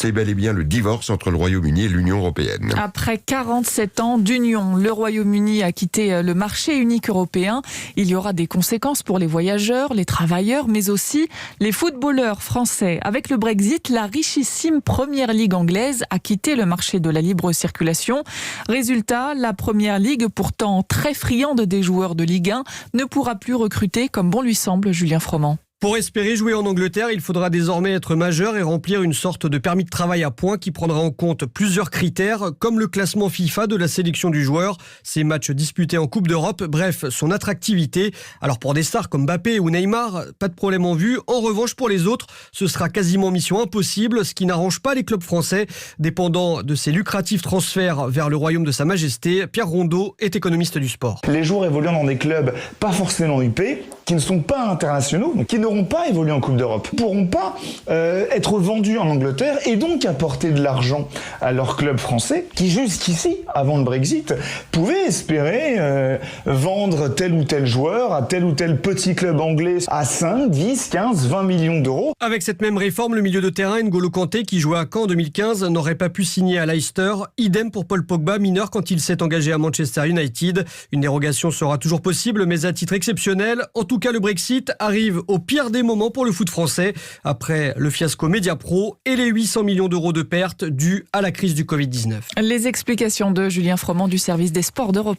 c'est bel et bien le divorce entre le Royaume-Uni et l'Union européenne. Après 47 ans d'union, le Royaume-Uni a quitté le marché unique européen. Il y aura des conséquences pour les voyageurs, les travailleurs, mais aussi les footballeurs français. Avec le Brexit, la richissime Première Ligue anglaise a quitté le marché de la libre circulation. Résultat, la Première Ligue, pourtant très friande des joueurs de Ligue 1, ne pourra plus recruter comme bon lui semble, Julien Froment. Pour espérer jouer en Angleterre, il faudra désormais être majeur et remplir une sorte de permis de travail à points qui prendra en compte plusieurs critères, comme le classement FIFA de la sélection du joueur, ses matchs disputés en Coupe d'Europe, bref, son attractivité. Alors pour des stars comme Mbappé ou Neymar, pas de problème en vue. En revanche, pour les autres, ce sera quasiment mission impossible, ce qui n'arrange pas les clubs français. Dépendant de ces lucratifs transferts vers le royaume de Sa Majesté, Pierre Rondeau est économiste du sport. Les joueurs évoluant dans des clubs pas forcément UP, qui ne sont pas internationaux, donc qui n'auront pas évolué en Coupe d'Europe, ne pourront pas être vendus en Angleterre et donc apporter de l'argent à leur club français qui jusqu'ici, avant le Brexit, pouvaient espérer vendre tel ou tel joueur à tel ou tel petit club anglais à 5, 10, 15, 20 millions d'euros. Avec cette même réforme, le milieu de terrain N'Golo Kanté, qui jouait à Caen en 2015, n'aurait pas pu signer à Leicester. Idem pour Paul Pogba, mineur quand il s'est engagé à Manchester United. Une dérogation sera toujours possible, mais à titre exceptionnel. En tout cas, le Brexit arrive au pire des moments pour le foot français, après le fiasco Mediapro et les 800 millions d'euros de pertes dues à la crise du Covid-19. Les explications de Julien Froment du service des sports d'Europe 1.